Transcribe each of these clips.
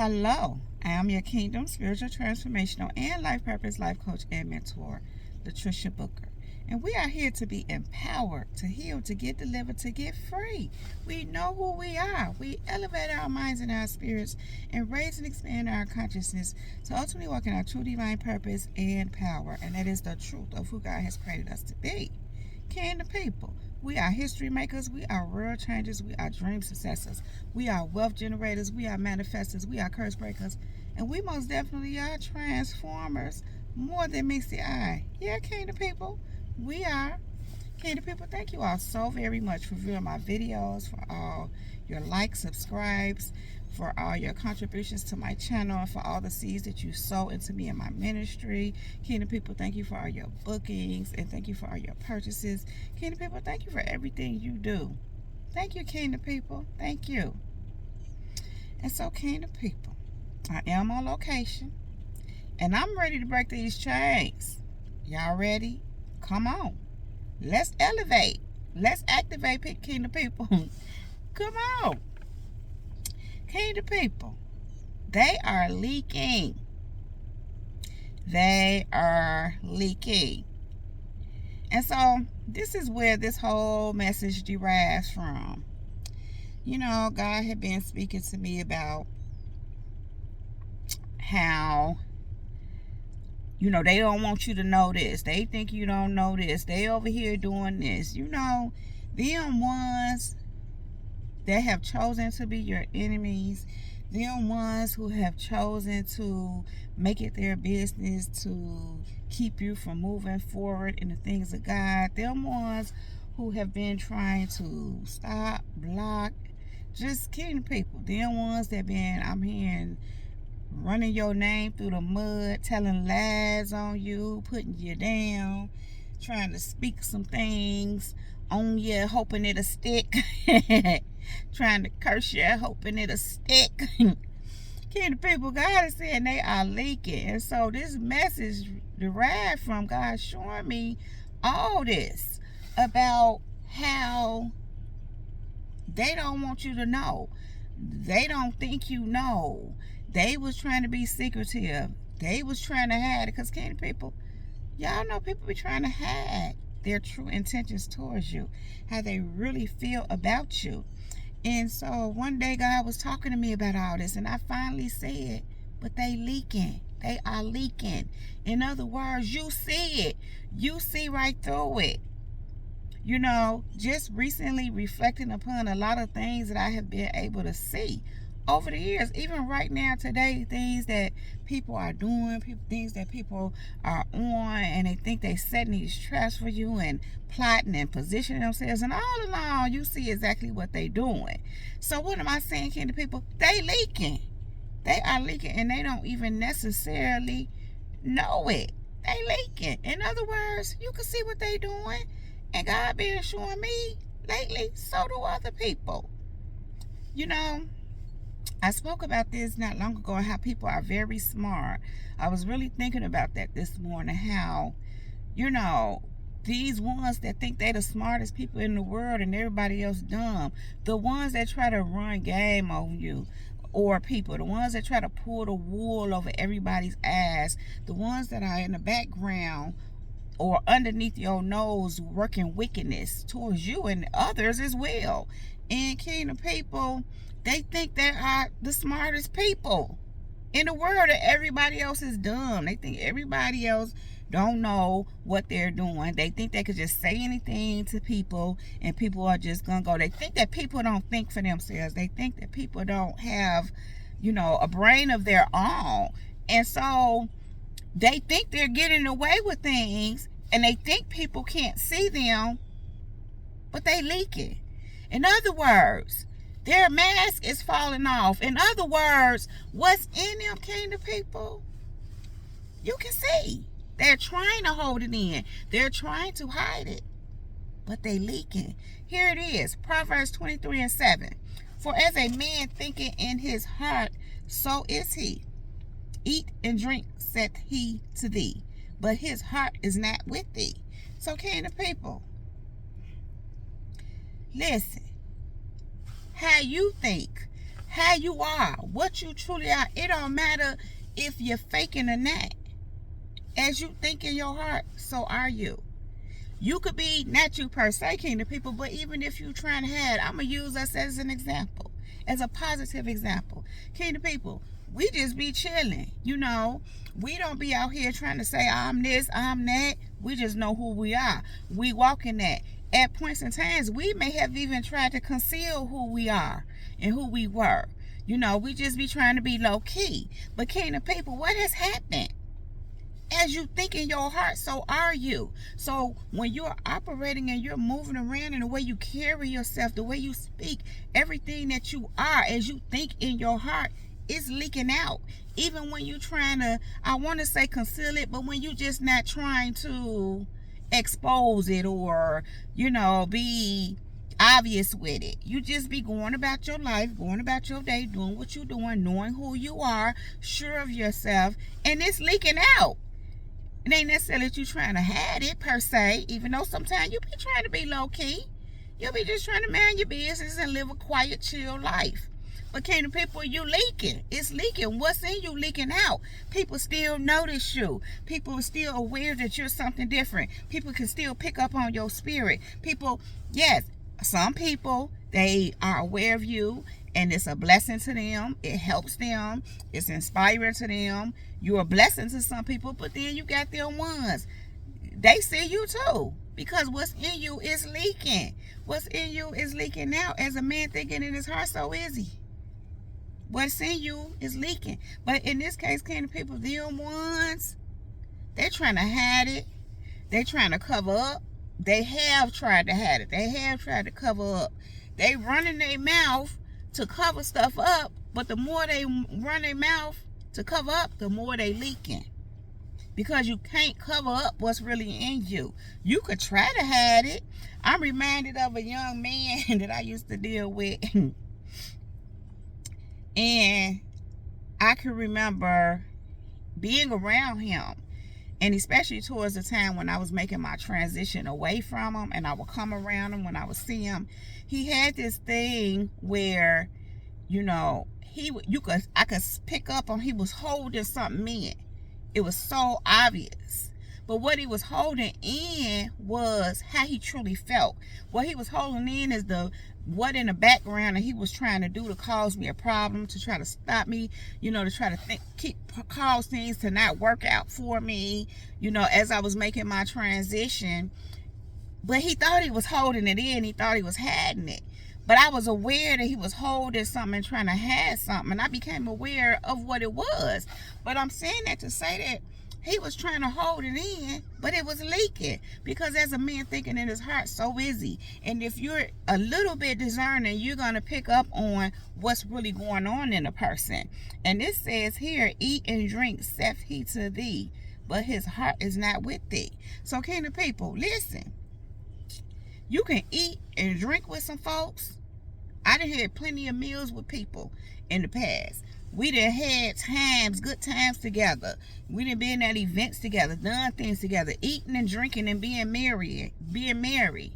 Hello, I am your Kingdom Spiritual Transformational and Life Purpose Life Coach and Mentor, Latricia Booker. And we are here to be empowered, to heal, to get delivered, to get free. We know who we are. We elevate our minds and our spirits and raise and expand our consciousness to ultimately walk in our true divine purpose and power. And that is the truth of who God has created us to be. Kingdom people. We are history makers. We are world changers. We are dream successors. We are wealth generators. We are manifestors. We are curse breakers. And we most definitely are transformers more than meets the eye. Yeah, Kingdom people. We are. Kingdom people, thank you all so very much for viewing my videos, for all your likes, subscribes, for all your contributions to my channel, and for all the seeds that you sow into me and my ministry. Kingdom people, thank you for all your bookings, and thank you for all your purchases. Kingdom people, thank you for everything you do. Thank you, Kingdom people. Thank you. And so, Kingdom people, I am on location, and I'm ready to break these chains. Y'all ready? Come on. Let's elevate. Let's activate Kingdom people. Come on. Kingdom people. They are leaking. They are leaking. And so this is where this whole message derives from. You know, God had been speaking to me about how, you know, they don't want you to know this. They think you don't know this. They over here doing this. You know, them ones that have chosen to be your enemies, them ones who have chosen to make it their business to keep you from moving forward in the things of God, them ones who have been trying to stop, block, just kidding people, them ones that been, I'm hearing, running your name through the mud, telling lies on you, putting you down, trying to speak some things on you, hoping it'll stick. Trying to curse you, hoping it'll stick. Kingdom people, God is saying they are leaking. And so this message derived from God showing me all this about how they don't want you to know. They don't think you know. They was trying to be secretive. They was trying to hide it. Because Kingdom people, y'all know people be trying to hide their true intentions towards you. How they really feel about you. And so one day God was talking to me about all this, and I finally said, but they leaking. They are leaking. In other words, you see it. You see right through it. You know, just recently reflecting upon a lot of things that I have been able to see over the years, even right now today, things that people are doing, things that people are on, and they think they setting these traps for you and plotting and positioning themselves, and all along you see exactly what they doing. So what am I saying, Kingdom people? They leaking. They are leaking, and they don't even necessarily know it. They leaking. In other words, you can see what they doing, and God been showing me lately, so do other people. You know, I spoke about this not long ago, how people are very smart. I was really thinking about that this morning, how, you know, these ones that think they're the smartest people in the world and everybody else dumb, the ones that try to run game on you or people, the ones that try to pull the wool over everybody's ass, the ones that are in the background or underneath your nose working wickedness towards you and others as well. And Kingdom people, they think they are the smartest people in the world, that everybody else is dumb. They think everybody else don't know what they're doing. They think they could just say anything to people and people are just gonna go. They think that people don't think for themselves. They think that people don't have, you know, a brain of their own. And so they think they're getting away with things, and they think people can't see them, but they leaking. In other words, their mask is falling off. In other words, what's in them, Kingdom people, you can see. They're trying to hold it in. They're trying to hide it, but they leaking. Here it is, Proverbs 23:7. For as a man thinketh in his heart, so is he. Eat and drink, saith he to thee, but his heart is not with thee. So, Kingdom people, listen. How you think how you are, what you truly are. It don't matter if you're faking or not. As you think in your heart, so are you. You could be, not you per se, kingdom people, but even if you trying to hide, I'm going to use us as an example, as a positive example. Kingdom people, we just be chilling. We don't be out here trying to say, I'm this, I'm that. We just know who we are. We walk in that. At points in times, we may have even tried to conceal who we are and who we were. We just be trying to be low key. But kingdom people, what has happened? As you think in your heart, so are you. So when you're operating and you're moving around, and the way you carry yourself, the way you speak, everything that you are, as you think in your heart, is leaking out. Even when you're trying to, I want to say conceal it, but when you're just not trying to expose it or, be obvious with it. You just be going about your life, going about your day, doing what you're doing, knowing who you are, sure of yourself, and it's leaking out. It ain't necessarily that you trying to hide it per se, even though sometimes you be trying to be low key. You'll be just trying to mind your business and live a quiet, chill life. But kingdom people, you leaking. It's leaking. What's in you leaking out? People still notice you. People are still aware that you're something different. People can still pick up on your spirit. People, yes, some people, they are aware of you, and it's a blessing to them. It helps them. It's inspiring to them. You're a blessing to some people, but then you got them ones. They see you too, because what's in you is leaking. What's in you is leaking out. As a man thinking in his heart, so is he. What's in you is leaking. But in this case, kingdom people, them ones, they're trying to hide it. They're trying to cover up. They have tried to hide it. They have tried to cover up. They running their mouth to cover stuff up, but the more they run their mouth to cover up, the more they leaking. Because you can't cover up what's really in you. You could try to hide it. I'm reminded of a young man that I used to deal with. And I can remember being around him. And especially towards the time when I was making my transition away from him, and I would come around him when I would see him. He had this thing where, I could pick up on, he was holding something in. It was so obvious. But what he was holding in was how he truly felt. What he was holding in is what in the background that he was trying to do to cause me a problem, to try to stop me, to try to cause things to not work out for me, as I was making my transition. But he thought he was holding it in. He thought he was hiding it. But I was aware that he was holding something and trying to hide something. And I became aware of what it was. But I'm saying that to say that he was trying to hold it in, but it was leaking. Because as a man thinking in his heart, so is he. And if you're a little bit discerning, you're going to pick up on what's really going on in a person. And this says here, eat and drink saith he to thee, but his heart is not with thee. So kingdom people, listen. You can eat and drink with some folks. I done had plenty of meals with people in the past. We done had times, good times together. We done been at events together, done things together, eating and drinking and being married.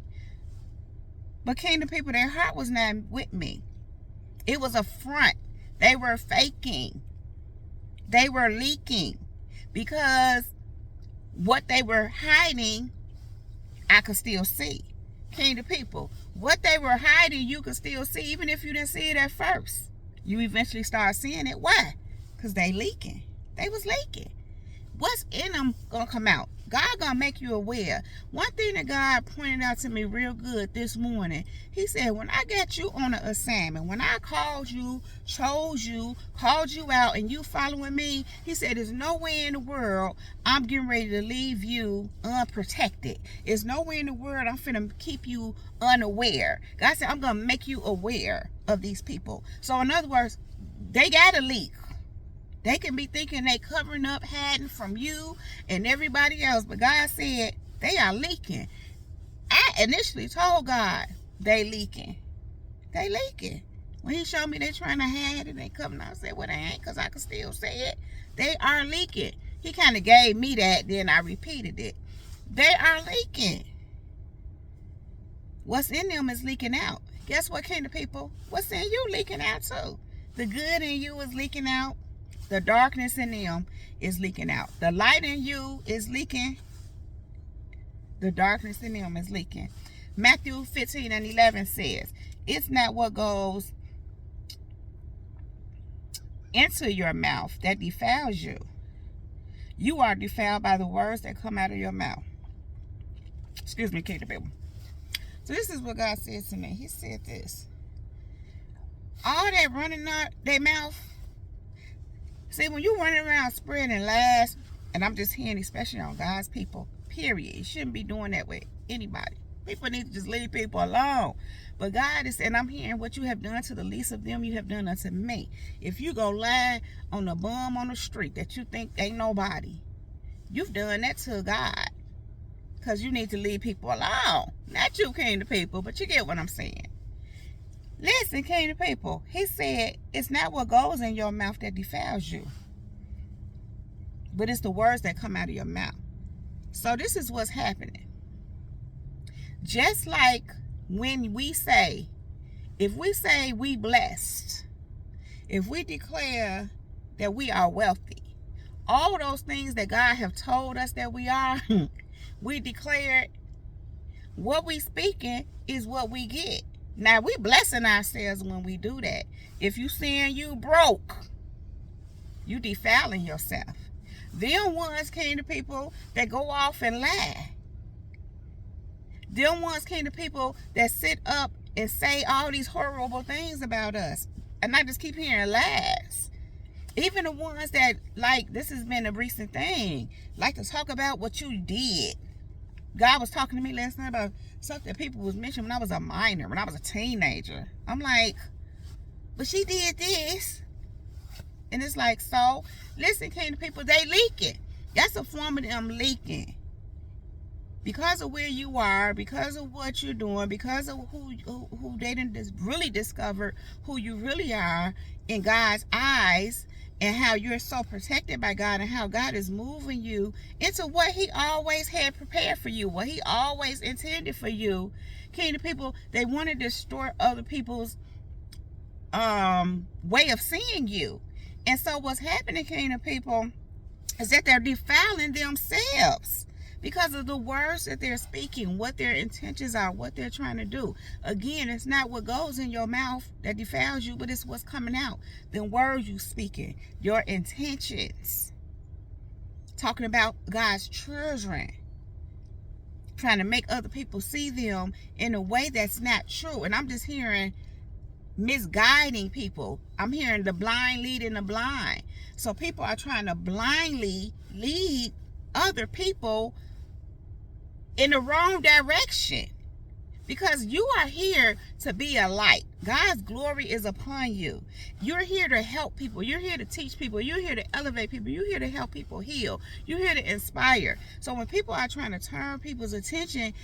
But kingdom people, their heart was not with me. It was a front. They were faking. They were leaking. Because what they were hiding, I could still see. Kingdom people, what they were hiding, you could still see, even if you didn't see it at first. You eventually start seeing it. Why? Because they leaking. They was leaking. What's in them gonna come out? God gonna make you aware. One thing that God pointed out to me real good this morning, he said, when I got you on an assignment, when I called you, chose you, called you out, and you following me, he said, there's no way in the world I'm getting ready to leave you unprotected. There's no way in the world I'm finna keep you unaware. God said, I'm gonna make you aware of these people. So in other words, they got a leak. They can be thinking they covering up, hiding from you and everybody else. But God said they are leaking. I initially told God they leaking. They leaking. When he showed me they trying to hide it, they coming out, I said, well, they ain't, because I can still say it. They are leaking. He kind of gave me that, then I repeated it. They are leaking. What's in them is leaking out. Guess what, kingdom people? What's in you leaking out too? The good in you is leaking out. The darkness in them is leaking out. The light in you is leaking. The darkness in them is leaking. Matthew 15:11 says, it's not what goes into your mouth that defiles you. You are defiled by the words that come out of your mouth. Excuse me, kingdom people. So this is what God said to me. He said this. All that running out their mouth. See, when you running around spreading lies, and I'm just hearing especially on God's people, period. You shouldn't be doing that with anybody. People need to just leave people alone. But God is saying, I'm hearing what you have done to the least of them, you have done unto me. If you go lie on a bum on the street that you think ain't nobody, you've done that to God. Because you need to leave people alone. Not you, kingdom people, but you get what I'm saying. Listen, kingdom people. He said, it's not what goes in your mouth that defiles you, but it's the words that come out of your mouth. So this is what's happening. Just like when we say, if we say we blessed, if we declare that we are wealthy, all those things that God have told us that we are, we declare what we speaking is what we get. Now we blessing ourselves when we do that. If you saying you broke, you defiling yourself. Them ones came to people that go off and lie. Them ones came to people that sit up and say all these horrible things about us. And I just keep hearing lies. Even the ones that, like, this has been a recent thing, like to talk about what you did. God was talking to me last night about something people was mentioning when I was a minor, when I was a teenager. I'm like, but she did this. And it's like, so, listen, kingdom people, they leaking. That's a form of them leaking. Because of where you are, because of what you're doing, because of who they didn't really discover who you really are in God's eyes, and how you're so protected by God, and how God is moving you into what he always had prepared for you, what he always intended for you. Kingdom people, they want to distort other people's way of seeing you. And so what's happening, kingdom people, is that they're defiling themselves because of the words that they're speaking, what their intentions are, what they're trying to do. Again, it's not what goes in your mouth that defiles you, but it's what's coming out. The words you speaking, your intentions. Talking about God's children. Trying to make other people see them in a way that's not true. And I'm just hearing misguiding people. I'm hearing the blind leading the blind. So people are trying to blindly lead other people in the wrong direction, because you are here to be a light. God's glory is upon you. You're here to help people. You're here to teach people. You're here to elevate people. You're here to help people heal. You're here to inspire. So when people are trying to turn people's attention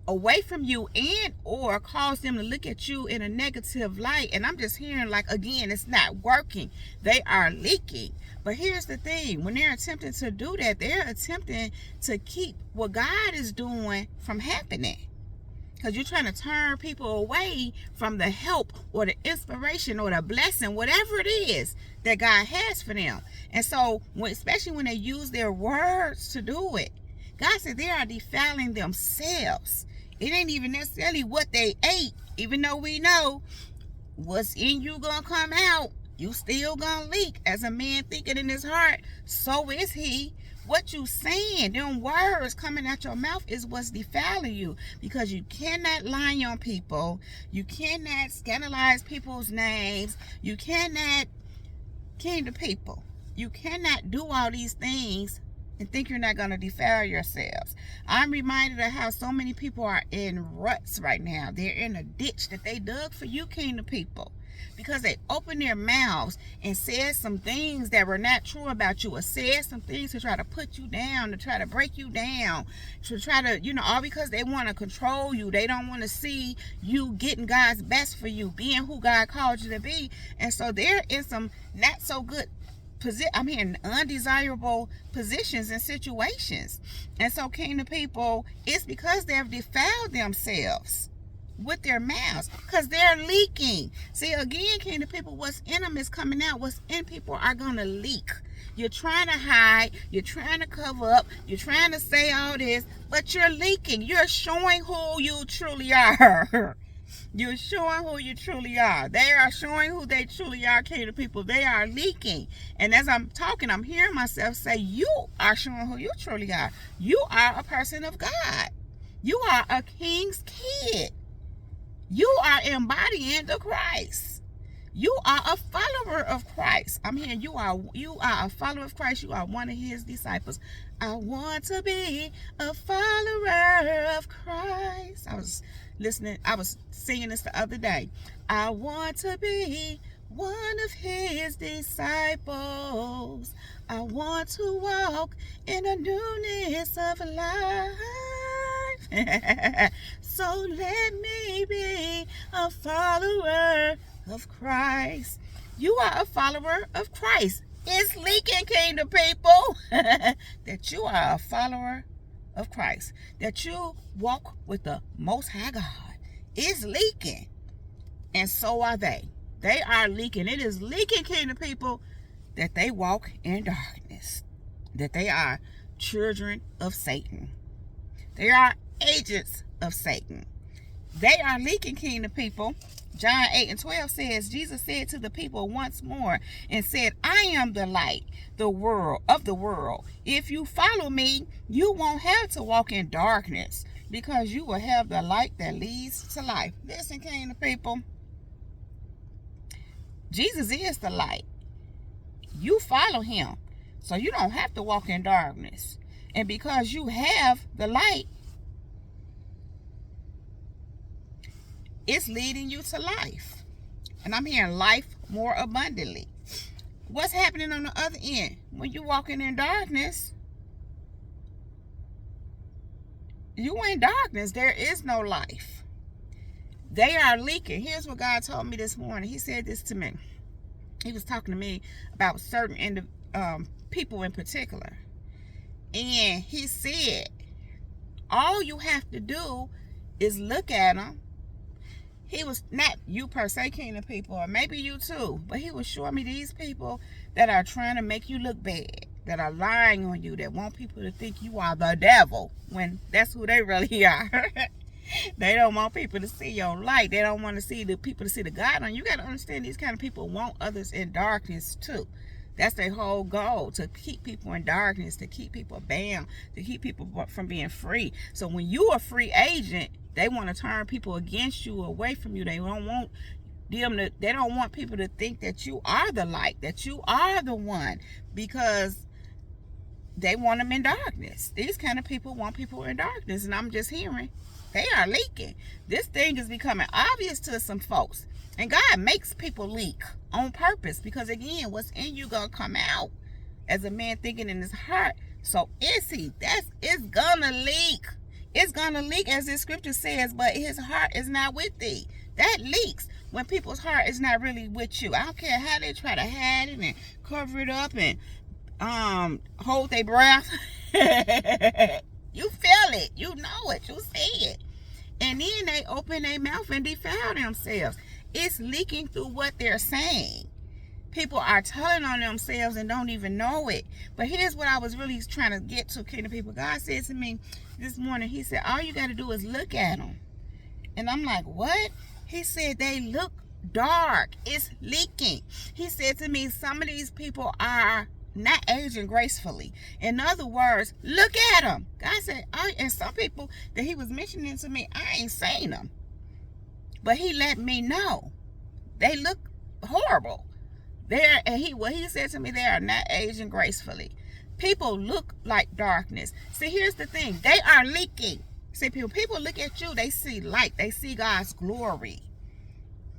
away from you and or cause them to look at you in a negative light, and I'm just hearing, like, again, it's not working, they are leaking. But here's the thing, when they're attempting to do that, they're attempting to keep what God is doing from happening, because you're trying to turn people away from the help or the inspiration or the blessing, whatever it is that God has for them. And so especially when they use their words to do it, God said they are defiling themselves. It ain't even necessarily what they ate, even though we know what's in you gonna come out. You still gonna leak. As a man thinking in his heart, so is he. What you saying, them words coming out your mouth is what's defiling you, because you cannot lie on people. You cannot scandalize people's names. You cannot kingdom people. You cannot do all these things and think you're not going to defile yourselves. I'm reminded of how so many people are in ruts right now. They're in a ditch that they dug for you, kingdom people, because they opened their mouths and said some things that were not true about you, or said some things to try to put you down, to try to break you down, to try to, all because they want to control you. They don't want to see you getting God's best for you, being who God called you to be. And so they're in some not so good I'm hearing undesirable positions and situations. And so, kingdom people, it's because they have defiled themselves. with their mouths because they're leaking. See, again, kingdom people, what's in them is coming out. What's in people are going to leak. You're trying to hide. You're trying to cover up. You're trying to say all this, but you're leaking. You're showing who you truly are. You're showing who you truly are. They are showing who they truly are, kingdom people. They are leaking. And as I'm talking, I'm hearing myself say, you are showing who you truly are. You are a person of God. You are a king's kid. You are embodying the Christ. You are a follower of Christ. I'm hearing you are a follower of Christ. You are one of his disciples. I want to be a follower of Christ. I was singing this the other day. I want to be one of his disciples. I want to walk in the newness of life. So let me be a follower of Christ. You are a follower of Christ. It's leaking, kingdom people, that you are a follower of Christ, that you walk with the Most High God. It's leaking, and so are they. They are leaking. It is leaking, kingdom people, that they walk in darkness, that they are children of Satan. They are agents of Satan. They are leaking, kingdom people. John 8:12 says, Jesus said to the people once more and said, I am the light of the world. If you follow me, you won't have to walk in darkness because you will have the light that leads to life. Listen, kingdom people. Jesus is the light. You follow him, so you don't have to walk in darkness. And because you have the light, it's leading you to life. And I'm hearing life more abundantly. What's happening on the other end? When you're walking in darkness, you in darkness. There is no life. They are leaking. Here's what God told me this morning. He said this to me. He was talking to me about certain people in particular. And he said, all you have to do is look at them. He was not you per se, kingdom people, or maybe you too, but he was showing me these people that are trying to make you look bad, that are lying on you, that want people to think you are the devil when that's who they really are. They don't want people to see your light. They don't want to see the people to see the God on you. You got to understand, these kind of people want others in darkness too. That's their whole goal, to keep people in darkness, to keep people bound, to keep people from being free. So when you're a free agent, they want to turn people against you, away from you. They don't want they don't want people to think that you are the light, that you are the one, because they want them in darkness. These kind of people want people in darkness, and I'm just hearing they are leaking. This thing is becoming obvious to some folks. And God makes people leak on purpose, because again, what's in you gonna come out. As a man thinking in his heart, so is he. It's gonna leak. It's gonna leak, as this scripture says, but his heart is not with thee. That leaks when people's heart is not really with you. I don't care how they try to hide it and cover it up and hold their breath. You feel it, you know it, you see it. And then they open their mouth and defile themselves. It's leaking through what they're saying. People are telling on themselves and don't even know it. But here's what I was really trying to get to, kingdom people. God said to me this morning, he said, all you got to do is look at them. And I'm like, what? He said, they look dark. It's leaking. He said to me, some of these people are not aging gracefully. In other words, look at them. God said, and some people that he was mentioning to me, I ain't seen them. But he let me know. They look horrible. He said to me, they are not aging gracefully. People look like darkness. See, here's the thing. They are leaking. See, people look at you, they see light. They see God's glory.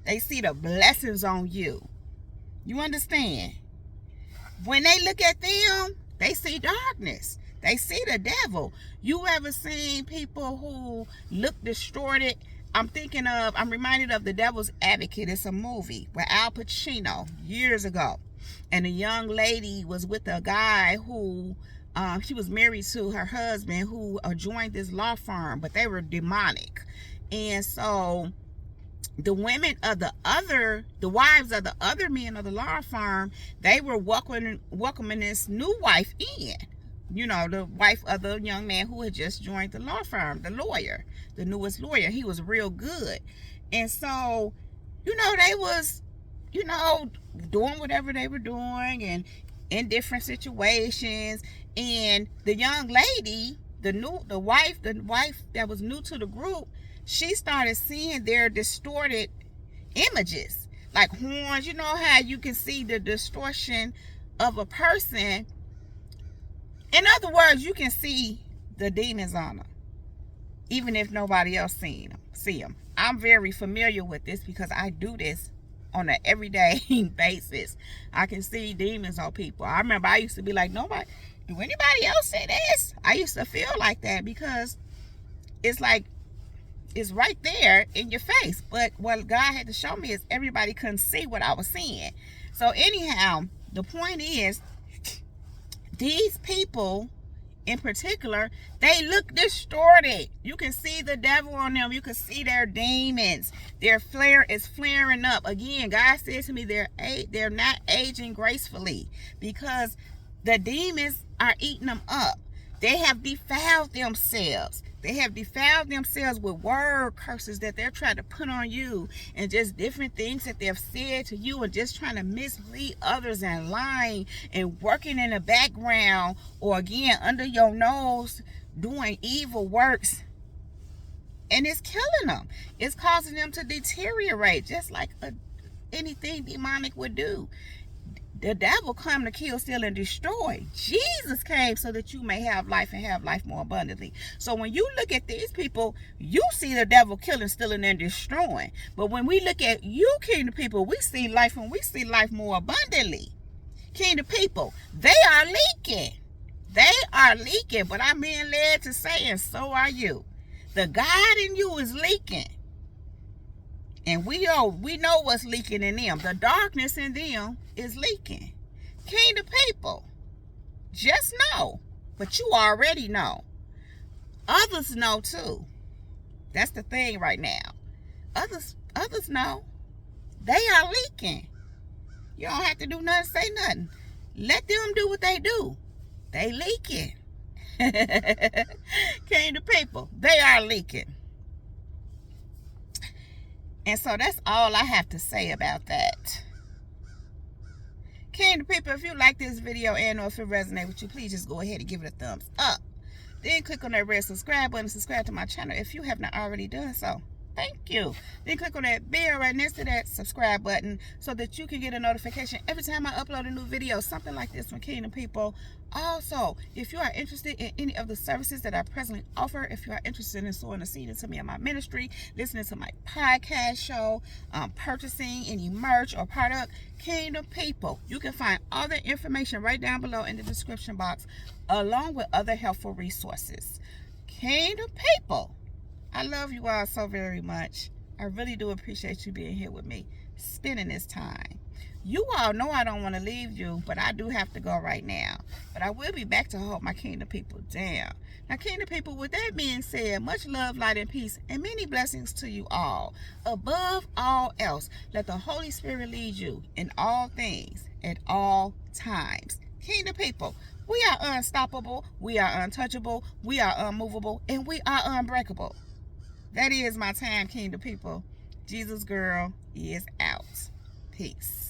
They see the blessings on you. You understand? When they look at them, they see darkness. They see the devil. You ever seen people who look distorted? I'm reminded of The Devil's Advocate. It's a movie with Al Pacino years ago. And a young lady was with a guy who, she was married to her husband, who joined this law firm, but they were demonic. And so the women of the wives of the other men of the law firm, they were welcoming this new wife in. The wife of the young man who had just joined the law firm, the lawyer, the newest lawyer. He was real good. And so, they was, doing whatever they were doing and in different situations. And the young lady, the wife that was new to the group, she started seeing their distorted images, like horns. You know how you can see the distortion of a person. In other words, you can see the demons on them, even if nobody else see them. I'm very familiar with this because I do this on an everyday basis. I can see demons on people. I remember I used to be like, do anybody else see this? I used to feel like that because it's like, it's right there in your face. But what God had to show me is everybody couldn't see what I was seeing. So anyhow, the point is, these people in particular, they look distorted. You can see the devil on them. You can see their demons. Their flare is flaring up. Again, God said to me, they're not aging gracefully because the demons are eating them up. They have defiled themselves. They have defiled themselves with word curses that they're trying to put on you, and just different things that they've said to you, and just trying to mislead others and lying and working in the background, or again under your nose doing evil works. And it's killing them. It's causing them to deteriorate, just like anything demonic would do. The devil come to kill, steal, and destroy. Jesus came so that you may have life and have life more abundantly. So when you look at these people, you see the devil killing, stealing, and destroying. But when we look at you, kingdom people, we see life, and we see life more abundantly. Kingdom people, they are leaking. They are leaking, but I'm being led to say, and so are you. The God in you is leaking. And we know what's leaking in them. The darkness in them is leaking. Kingdom people, just know, but you already know. Others know too. That's the thing right now. Others know. They are leaking. You don't have to do nothing, say nothing. Let them do what they do. They leaking. Kingdom people, they are leaking. And so that's all I have to say about that. Kingdom people, if you like this video and or if it resonates with you, please just go ahead and give it a thumbs up. Then click on that red subscribe button and subscribe to my channel if you have not already done so. Thank you. Then click on that bell right next to that subscribe button so that you can get a notification every time I upload a new video, something like this from Kingdom People. Also, if you are interested in any of the services that I presently offer, if you are interested in sowing a seed into me and my ministry, listening to my podcast show, purchasing any merch or product, Kingdom People, you can find all the information right down below in the description box, along with other helpful resources. Kingdom People, I love you all so very much. I really do appreciate you being here with me, spending this time. You all know I don't want to leave you, but I do have to go right now. But I will be back to hold my Kingdom People down. Now, Kingdom People, with that being said, much love, light, and peace, and many blessings to you all. Above all else, let the Holy Spirit lead you in all things at all times. Kingdom People, we are unstoppable, we are untouchable, we are unmovable, and we are unbreakable. That is my time, Kingdom People. Jesus Girl is out. Peace.